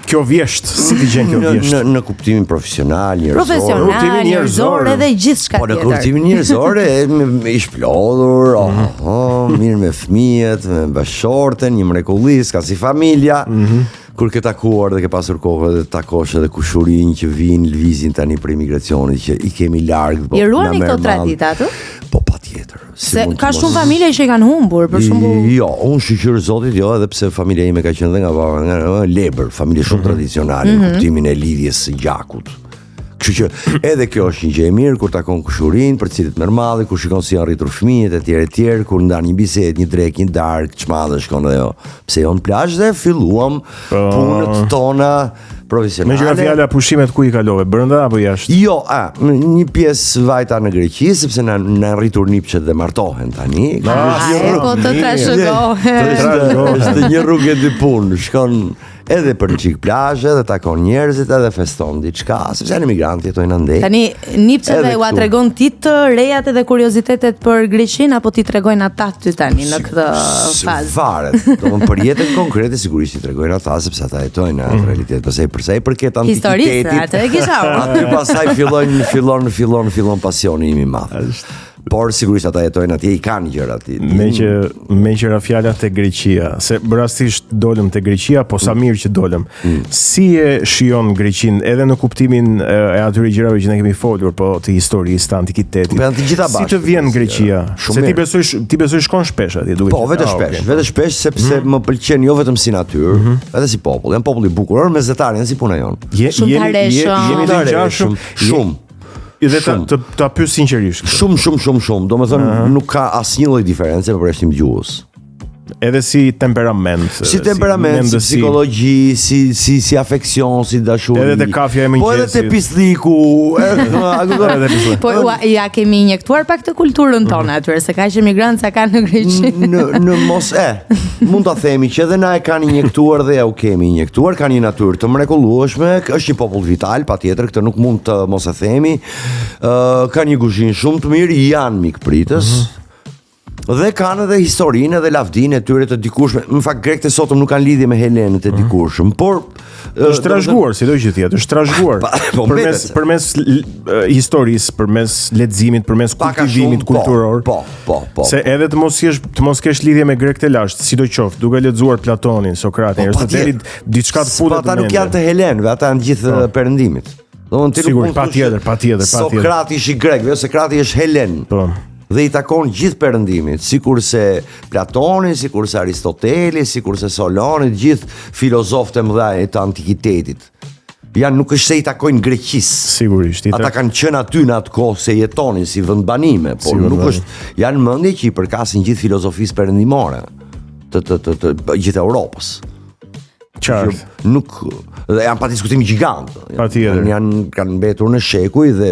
kjo vjesht, si ti gjen kjo vjesht? Në kuptimin profesional, njerëzor edhe gjithçka tjetër. Po në kuptimin njerëzor i shplodhur, mirë me fëmijët, me bashorten, një mrekulli, ka si familja. Kur ke takuar dhe ke pasur kohë dhe takosh edhe kushurin që vinë lëvizin tani për imigracionit që i kemi larg. I ruani këto tradita atë? Po patjetër. Se ka shumë familje që i kanë humbur, për shembull. Jo, unë shqyr Zotit jo, edhe pse familja ime ka qenë dhe nga lebër, familje shumë tradicionale në kuptimin e lidhjes së gjakut. Kështu që edhe kjo është një gjë e mirë kur takon kushurin, për cilët merr malli, kur shikon si janë rritur fëmijët etj, kur ndan një bisedë, një drek, një darkë, çmadhe shkon ajo. Pse jo në plazh dhe filluam punët tona profesionale. Me gjëra fjala pushimet ku i kalove, brenda apo jashtë? Jo, një pjesë vajta në Greqi, sepse na rritur nipçet dhe martohen tani. Po të trashëgohen. Është një rrugë e dy punë, shkon edhe për një çik plazhe dhe takon njerëzit edhe feston diçka, sepse janë emigrantë, jetojnë andej. Tani nipçeve ua tregon ti të rejat edhe kuriozitetet për Greqinë apo ti tregojnë ata ty tani në këtë fazë? Varet. Domthonë për jetën konkrete sigurisht i tregojnë ata sepse ata jetojnë në realitet, pastaj për sa i përket antikitetit. Atë e kisha. Aty pastaj fillon pasioni im i madh. Por sigurisht ata jetojnë atje, i kanë gjërat. Me qëra fjala te Greqia, se rastisht dolëm te Greqia, po sa mirë që dolëm. Si e shijon Greqinë edhe në kuptimin e atyre gjërave që ne kemi folur, po të historisë, të antikitetit. Si të vjen Greqia? Se ti besoj shkon shpesh atje, duhet. Po, vetë shpesh sepse më pëlqen jo vetëm si natyrë, edhe si popull. Janë popull i bukur, mezetar, janë si puna jonë. Jemi të ngjashëm shumë. Dhe ta pyes sinqerisht. Shumë. Domethënë nuk ka asnjë lloj diferencë për përshtim gjuhës. Edhe si temperament, si psikologji, si afeksion, si dashuri. Edhe te kafja e mëngjesit. Po edhe te pisliku, Po ja kemi injektuar pak të kulturën tonë aty, se kaq emigrantë kanë në Greqi. Në mos mund ta themi që edhe na e kanë injektuar dhe ja u kemi injektuar, kanë një natyrë të mrekullueshme, është një popull vital, patjetër, këtë nuk mund të mos e themi. Kanë një kuzhinë shumë të mirë, janë mikpritës. Dhe kanë edhe historinë edhe lavdinë e tyre të dikurshme. Në fakt grekët e sotëm nuk kanë lidhje me helenët e dikurshëm, por është trashëguar, sido që tjetë, është trashëguar përmes historisë, përmes leximit, përmes kultivimit kulturor. Po. Se edhe të mos kesh lidhje me grekët e lashtë, sidoqoftë, duke lexuar Platonin, Sokratin, Aristotelin, diçka të futet. Ata nuk janë të helenëve, ata janë gjithë perëndimit. Sigurisht, patjetër. Sokrati ishi grekëve, Sokrati është helen. Po. Dhe i takon gjithë perëndimit, sikurse Platoni, sikurse Aristoteli, sikurse Soloni, gjithë filozofët e mëdhenj të antikitetit. Nuk është se i takojnë Greqisë. Sigurisht. Ata kanë qenë aty në atë kohë se jetonin si vend banime, por nuk është janë mendje që i përkasin gjithë filozofisë perëndimore të gjithë Europës. Qartë. Dhe janë pa diskutim gjigant. Kanë mbetur në shekuj dhe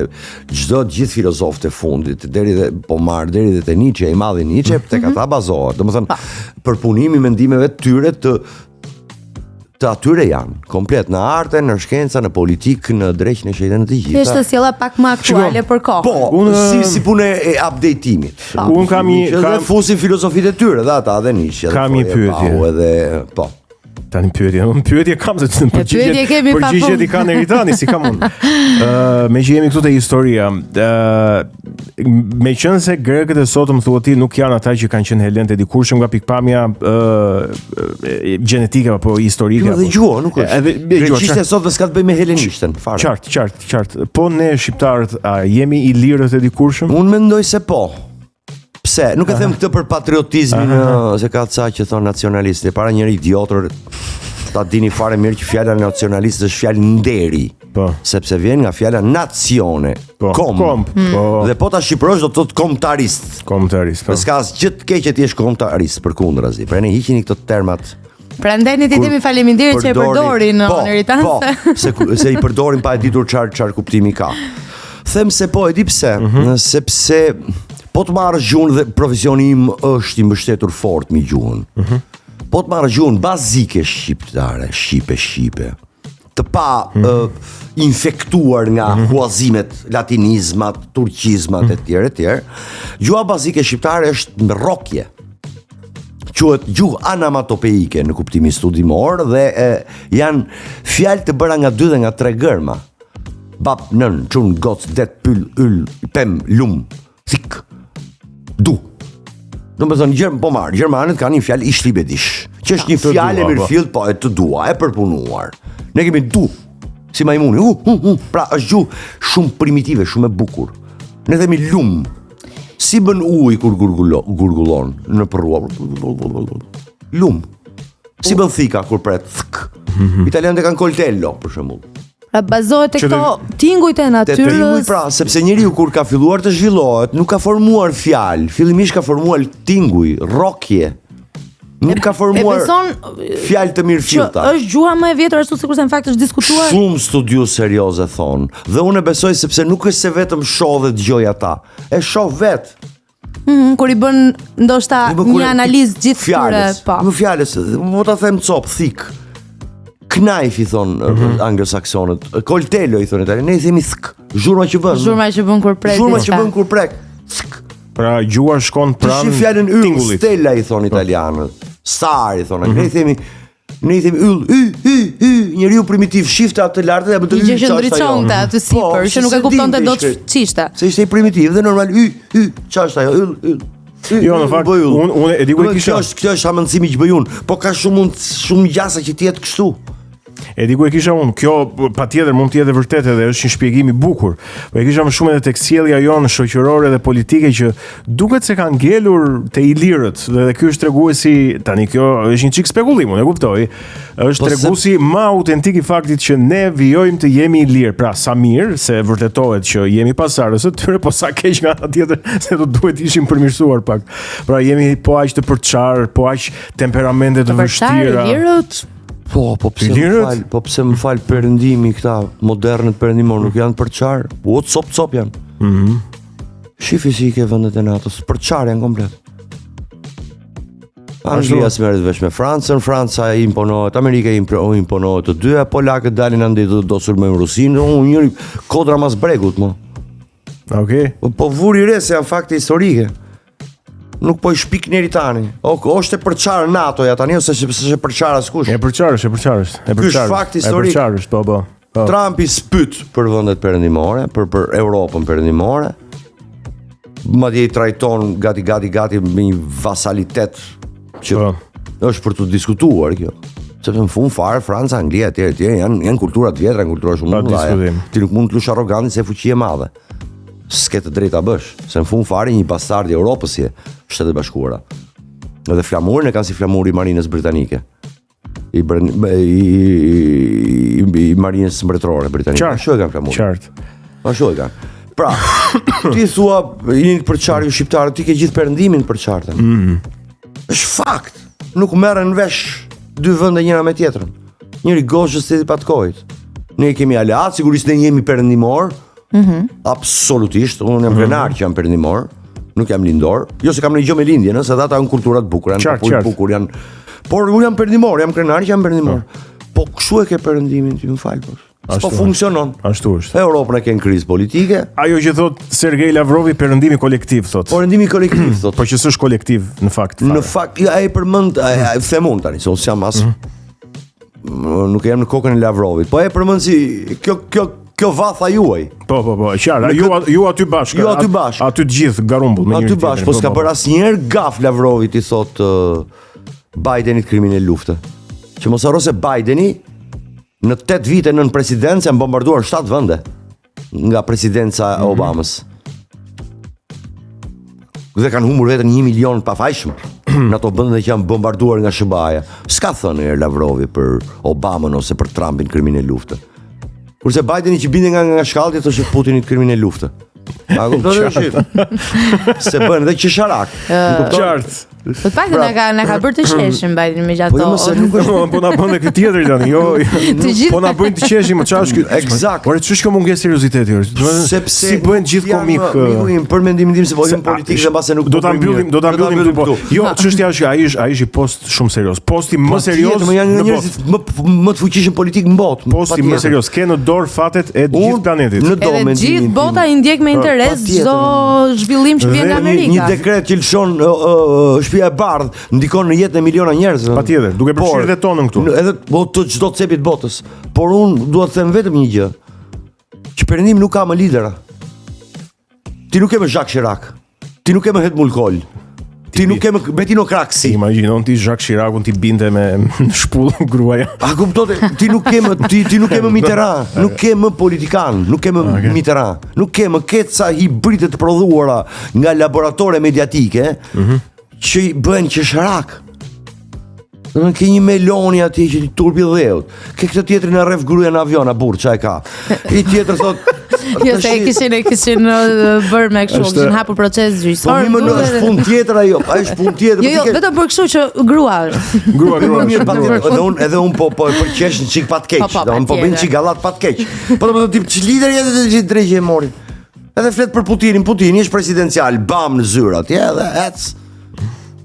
gjithë filozofët e fundit, deri dhe te Nietzsche, i madhi Nietzsche, tek ata bazohet. Domethënë, përpunimi mendimeve të tyre të atyre janë, komplet në arte, në shkenca, në politikë, në drejtën e shëndetit të gjitha. Është sjella pak më aktuale për kohën. Po, si punë e update-imit. Unë kam një fusin filozofitë e tyre, dhe ata dhe Nietzsche. Kam një pyetje. Po. Tani pyetje kam se të përgjigjet i kanë Eritani, si kam unë. Me që jemi këtu te historia, me qenë se grekët e sotëm thua ti nuk janë ata që kanë qenë helenë të dikurshëm nga pikpamja gjenetike apo historike. Dhe gjuha nuk është. Greqishtja sot s'ka të bëjë me helenishtën, fare. Qartë. Po ne shqiptarët jemi i lirët e dikurshëm? Unë mendoj se po. Pse? Nuk e them këtë për patriotizmin, se ka ca që thon nacionalistë, para njëri idiotër ta dini fare mirë që fjala nacionalist është fjalë nderi. Po. Sepse vjen nga fjala nacione. Komp. Dhe po ta shqipërosh do të thotë kombëtarist. Kombëtarist. S'ka asgjë të keq që ti je kombëtarist, përkundrazi. Pra ne hiqini këto termat. Prandaj ne timi faleminderit që e përdorin në Eritan. Po, se i përdorin pa e ditur çfarë kuptimi ka. Them se po, e di pse, sepse po të marrësh gjuhën dhe profesioni im është i mbështetur fort me gjuhën. Po të marrësh gjuhën bazike shqiptare, shqipe, të pa infektuar nga huazimet, latinizmat, turqizmat etj. Gjuha bazike shqiptare është me rrokje. quhet gjuhë anamatopeike në kuptimin studimor dhe janë fjalë të bëra nga 2 dhe nga 3 gërma. Bap, nën, çun, goc, det, pyll, yll, pem, lum, thik, du. Do të thonë gjermanët kanë një fjalë ishlibedish, që është një fjalë e mirëfillt, po e të dua, e përpunuar. Ne kemi du, si majmuni, pra është gjuhë shumë primitive, shumë e bukur. Ne themi lum. Si bën uji kur gurgullon në përrua? Lum. Si bën thika kur pret? Italianët kanë coltello, për shembull. Pra bazohet tek këto tingujt e natyrës. Pra, sepse njeriu kur ka filluar të zhvillohet, nuk ka formuar fjalë, fillimisht ka formuar tinguj, rrokje. Nuk ka formuar fjalë të mirëfillta. Është gjuha më e vjetër ashtu sikurse në fakt është diskutuar. Shumë studios serioze thon. Dhe unë besoj sepse nuk është se vetëm shoh dhe dëgjoj ata. E shoh vet. Kur i bën ndoshta një analizë gjithë këtyre, po. Më fjalës, mo ta them cop, thik. Knife i thon anglosaksonët. Coltello i thon italianë. Ne i themi sk. Zhurma që bën. Zhurma që bën kur prek. Zhurma që bën kur prek. Sk. Pra gjuha shkon pranë tingullit. Stella i thon italianët. Star i thon. Ne i themi yll, njeriu primitiv shifte atë të lartë dhe bën të yll. Që ndriçonte aty sipër, që nuk e kuptonte dot ç'ishte. Se ishte i primitiv dhe normal ç'është ajo yll. Jo, në fakt unë e di ku e kisha. Kjo është amëndësimi që bëj unë, po ka shumë gjasa që të jetë kështu. E di ku e kisha unë, kjo patjetër mund të jetë vërtet edhe është një shpjegim i bukur. Po e kisha më shumë edhe tek sjellja jonë shoqërore dhe politike që duket se ka ngelur te ilirët dhe ky është treguesi tani kjo është një çik spekullim, unë e kuptoj. Është treguesi më autentik i faktit që ne vijojmë të jemi ilirë. Pra sa mirë se vërtetohet që jemi pasardhës së tyre, po sa keq nga ana tjetër se do duhet ishim përmirësuar pak. Pra jemi po aq të përçar, po aq temperamente të vështira. Po pse më fal perëndimi këta modernët perëndimor nuk janë përçar, po cop janë. Shifi si ke vendet e natës, përçar janë komplet. Anglia merret vesh me Francën, Franca i imponohet, Amerika i imponohet të dyja, polakët dalin andaj do sulmojnë Rusinë, njëri kodra mas bregut mo. Okej. Po vuri re se janë fakte historike. Nuk po i shpik njeri tani. Është e përçarë NATO-ja tani ose s'e përçarë askush. E përçarësh. Ky është fakt historik. E përçarësh, po. Trumpi spyt për vendet perëndimore, për Europën perëndimore. Madje i trajton gati me një vasalitet që është për të diskutuar kjo. Sepse në fund fare Franca, Anglia etj janë kultura të vjetra, kultura shumë të mëdha. Ti nuk mund të lush arrogantë se fuqi e madhe. S'ke të drejta bësh, se në fund fare një bastard i Europës je Shtetet Bashkuara. Edhe flamurin e kanë si flamuri i Marinës Britanike. I Marinës Mbretërore Britanike. Ashtu e kanë flamurin. Qartë. Ashtu e kanë. Pra, ti thua jeni përçarë ju shqiptarët, ti ke gjithë perëndimin përçartë. Është fakt. Nuk merren vesh dy vende njëra me tjetrën. Njëri goshës tjetri patkojit. Ne kemi aleat, sigurisht ne jemi perëndimor. Absolutisht, unë jam krenar që jam perëndimor, nuk jam lindor. Jo se kam në gjë me lindjen, se ata janë kulturat bukura, janë popull bukur, janë. Por unë jam perëndimor, jam krenar që jam perëndimor. Po kshu e ke perëndimin ti, më fal po. Po funksionon. Ashtu është. Europën e ka krizë politike. Ajo që thot Sergej Lavrovi, perëndimi kolektiv thot. Perëndimi kolektiv thot. Po që s'është kolektiv në fakt. Në fakt, ai përmend, them unë tani, se unë jam as nuk jam në kokën e Lavrovit. Po ai përmend si kjo vatha juaj. Po, qartë. Ju aty bashkë. Ju aty bashkë. Aty të gjithë garumbull me njëri tjetrin. Aty bashkë, po s'ka bërë asnjëherë gaf Lavrovit i thot Bidenit kriminal lufte. Që mos harro se Bideni në 8 vite nën presidencë janë bombarduar 7 vende nga presidenca e Obamës. Dhe kanë humbur vetëm 1 milion pafajshëm në ato vende që janë bombarduar nga SBA-ja. S'ka thënë Lavrovi për Obamën ose për Trumpin kriminal lufte. Kurse Bideni që binde nga shkallti thoshte Putinit kriminal lufte. A kupton ti? Se bën edhe qesharak. Qartë. Po pak na ka bërë të qeshim Bideni me gjatë. Po mos e nuk po na bën këtë tjetër tani. Jo. Po na bëjnë të qeshim, ç'është ky? Eksakt. Por ç'është kjo mungesë serioziteti? Sepse si bëjnë gjithë komik. Për mendimin tim se volim politikë dhe mbase nuk do ta mbyllim këtu. Jo, çështja është që ai është post shumë serioz. Posti më serioz më janë njerëzit më të fuqishëm politik në botë. Posti më serioz. Ke në përdor fatet e gjithë planetit. Edhe gjithë bota i ndjek me interes çdo zhvillim që vjen nga Amerika. Një dekret që lëshon shtëpia e bardhë ndikon në jetën e miliona njerëzve. Patjetër, duke përfshirë edhe tonën këtu. Edhe të çdo cepit botës. Por unë dua të them vetëm një gjë. Që Perëndimi nuk ka më lidera. Ti nuk ke më Jacques Chirac. Ti nuk ke më Helmut Kohl. Ti nuk ke më Bettino Craxi. Imagjinon ti Jacques Chiracun ti binte me shpullën gruaja. A kuptote? Ti nuk ke më ti nuk ke më Mitterrand, nuk ke më politikan, nuk ke më Mitterrand, nuk ke më keca hibride të prodhuara nga laboratore mediatike që i bëjnë qesharak. Në ke një Meloni atje që ti turpi dheut. Ke këtë tjetrin e rref gruaja në avion, a burr, çaj ka. I tjetër thot Jo, se e kishin bërë me kështu, kishin hapur proces gjyqësor. Po më është punë tjetër ajo, ai është punë tjetër. Jo, vetëm për kështu që grua. Edhe un po përqesh një çik pa të keq, domethënë po bën çik gallat pa të keq. Po do të tip lider jetë të drejtë e mori. Edhe flet për Putinin, Putini është presidencial, bam në zyrë atje edhe ec.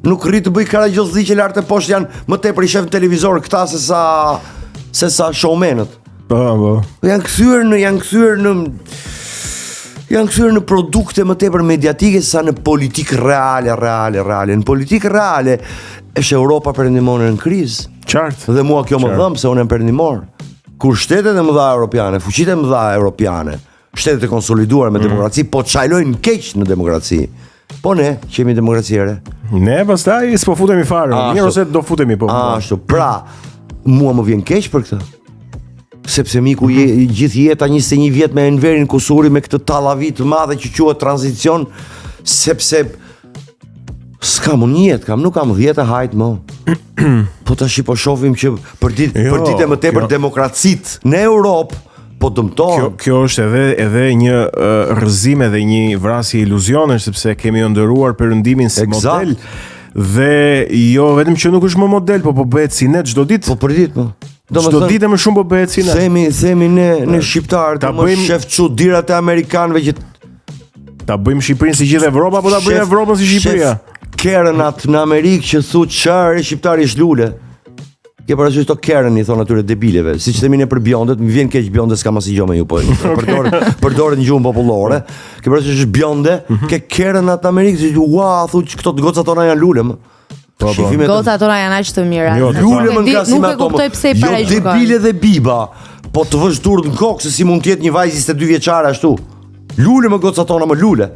Nuk rrit të bëj karagjozzi që lart e poshtë janë më tepër i shef në televizor këta se sa showmenët. Po. Janë kthyer në produkte më tepër mediatike sa në politikë reale. Në politikë reale është Europa perëndimore në krizë. Qartë. Dhe mua kjo më dhëm se unë jam perëndimor. Kur shtetet e mëdha europiane, fuqitë e mëdha europiane, shtetet e konsoliduara me demokraci, po çajlojnë keq në demokraci. Po ne, që jemi demokraciere. Ne pastaj s'po futemi fare. Mirë ose do futemi po. Ashtu. Pra, mua më vjen keq për këtë. Sepse miku gjithë jeta 21 vjet me Enverin Kusuri me këtë tallavit të madhe që quhet tranzicion, sepse s'kam unë jetë, nuk kam 10 hajt më. Po tash po shohim që për ditë më tepër demokracit në Europë po dëmtojnë. Kjo është edhe një rrëzim edhe një vrasje iluzionesh sepse kemi ndëruar perëndimin si model dhe jo vetëm që nuk është më model, po bëhet si ne çdo ditë. Po për ditë po. Çdo ditë më shumë po bëhet si ne. Themi ne shqiptarë, ta bëjmë shef çudirat e amerikanëve që ta bëjmë Shqipërinë si gjithë Evropa, apo ta bëjmë Evropën si Shqipëria. Kerenat në Amerikë që thu çfarë shqiptari është lule. Ke parasysh to Karen i thon atyre debileve, siç themi ne për bjondet, më vjen keq bjonde s'kam asnjë gjë me ju po. Përdoret në gjuhën popullore. Ke parasysh bjonde, ke Kerenat në Amerikë, ua, thu këto gocat tona janë lule. Gocat tona janë aq të mira. Lule më nga si nuk e kuptoj pse para i shkojnë. Debile dhe biba, po të vësh durrë në kokë se si mund të jetë një vajzë 22 vjeçare ashtu. Lule më gocat tona më lule.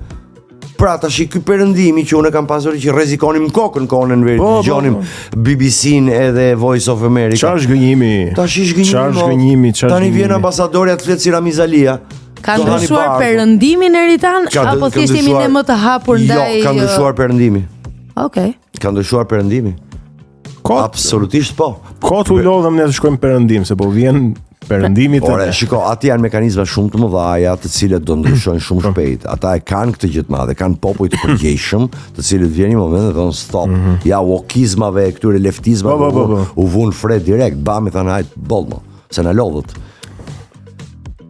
Pra tash ky perëndimi që unë kam pasur që rrezikonim kokën konën vetë, dëgjonim BBC-n edhe Voice of America. Çfarë zgënjimi? Tash zgënjimi. Tani vjen ambasadorja të flet si Ramiz Alia. Ka ndryshuar perëndimin Eritan apo thjesht jemi ne më të hapur ndaj? Jo, ka ndryshuar perëndimi. Okej. Ka ndryshuar perëndimi. Absolutisht po. Kotu lodhëm ne të shkojmë perëndim se po vjen perëndimi të. Ore, shiko, aty janë mekanizma shumë të mëdha, të cilët do ndryshojnë shumë shpejt. Ata e kanë këtë gjë të madhe, kanë popull të përgjegjshëm, të cilët vjen një moment dhe thonë stop. Ja wokizmave, këtyre leftizmave u vun fred direkt, bam i thanë hajt bollmo, se na lodhët.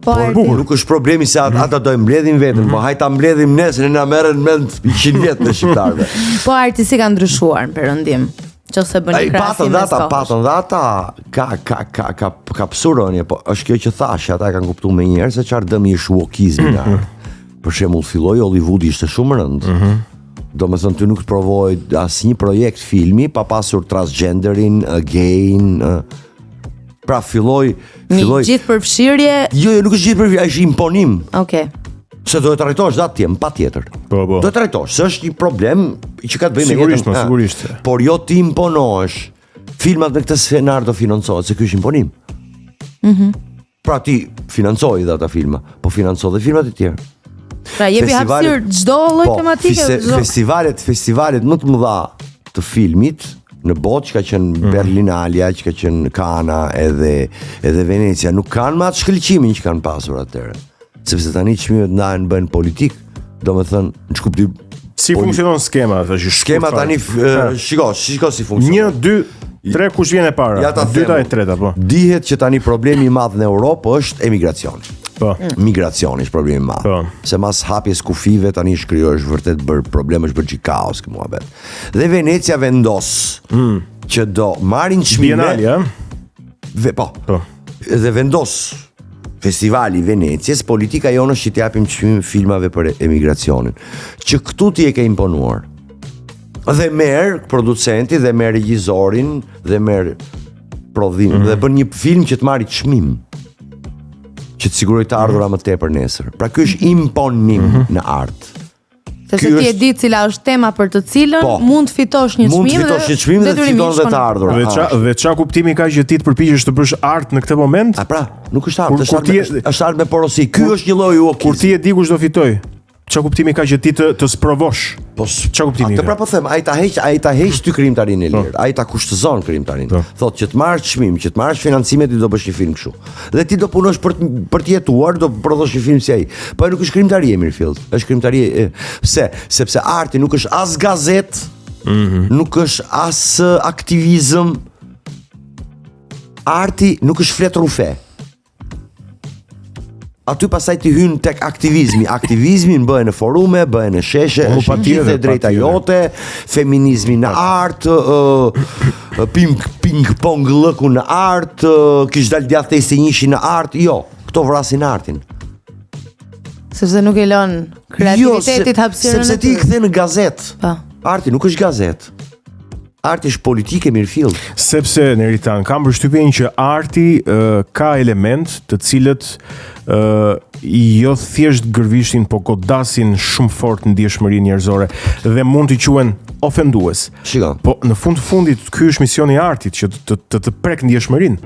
Por nuk është problemi se ata do e mbledhin veten, po hajt ta mbledhim ne se ne na merren mend 100 vjet në shqiptarëve. Po arti si ka ndryshuar në perëndim. Qëse bën një krahasim me sot. Patën data ka psuronje, po është kjo që thash, ata kanë kuptuar më njëherë se çfarë dëmi është wokizmi. Për shembull, filloi Hollywoodi ishte shumë rënd. Domethënë ty nuk provoi asnjë projekt filmi pa pasur transgenderin, gayin. Pra filloi gjithë përfshirje. Jo, nuk është gjithë përfshirje, është imponim. Okej. Se do të trajtosh datë tjem, patjetër. Po. Do të trajtosh, se është një problem që ka të bëjë me jetën. Sigurisht. Por jo ti imponosh. Filmat në këtë skenar do financohet, se ky është imponim. Pra ti financoj dhe ata filma, po financo dhe filmat e tjerë. Pra jepi hapësirë çdo lloj tematike. Festivalet më të mëdha të filmit në botë, që ka qenë Berlinalia, që ka qenë Kana edhe Venecia, nuk kanë më atë shkëlqimin që kanë pasur atëherë. Sepse tani çmimet ndahen bën politik, domethënë në kuptim si funksionon skema, thash. Skema tani shiko si funksionon. 1, 2, 3 kush vjen e para? Dyta e treta, po. Dihet që tani problemi i madh në Europë është emigracioni. Po. Migracioni është problemi i madh. Po. Se mas hapjes kufive tani shkrijohesh vërtet bër problem, është bërë kaos kjo muhabet. Dhe Venecia vendos që do marrin çmime. Bienali, po. Dhe vendos Festivali i Venecias, politika jonë është që t'japim çmim filmave për emigracionin, që këtu ti e ke imponuar. Dhe merr producenti dhe merr regjisorin dhe merr prodhim dhe bën një film që të marrë çmim, që të sigurojë të ardhura më tepër nesër. Pra ky është imponim në art. Sepse ti e di cila është tema për të cilën mund të fitosh një çmim dhe të fiton dhe të ardhur. Dhe ç'a kuptimi ka që ti të përpiqesh të bësh art në këtë moment? A pra, nuk është art, është art me porosi. Ky është një lloj uokizmi. Kur ti e di kush do fitoj, ç'a kuptimi ka që ti të sprovosh? Po ç'a kuptimi ka? Të pra po them, ai ta heq ty krijimtarinë e lirë. Ai ta kushtozon krijimtarinë. Thotë që të marrësh çmim, që të marrësh financime ti do bësh një film kështu. Dhe ti do punosh për të jetuar, do prodhosh një film si ai. Po ai nuk është krijimtari e Mirfield, është krijimtari. Pse? Sepse arti nuk është as gazet, nuk është as aktivizëm. Arti nuk është fletrufe. Aty pasaj ti hyn tek aktivizmi. Aktivizmi bëhen në forume, bëhen në sheshe, është gjithë drejta jote, feminizmi në art, ping-pong lëku në art, kish dal djathtë të istinjishi në art, jo, këto vrasin artin. Sepse nuk e lën kreativitetit hapësirën. Sepse ti i kthe në gazet. Arti nuk është gazet. Arti është politike Mirfield. Sepse Neritan, kam përshtypjen që arti ka element të cilët jo thjesht gërvishin, po godasin shumë fort ndjeshmërinë njerëzore dhe mund t'i quhen ofendues. Shiko. Po në fund të fundit ky është misioni i artit, që të prek ndjeshmërinë.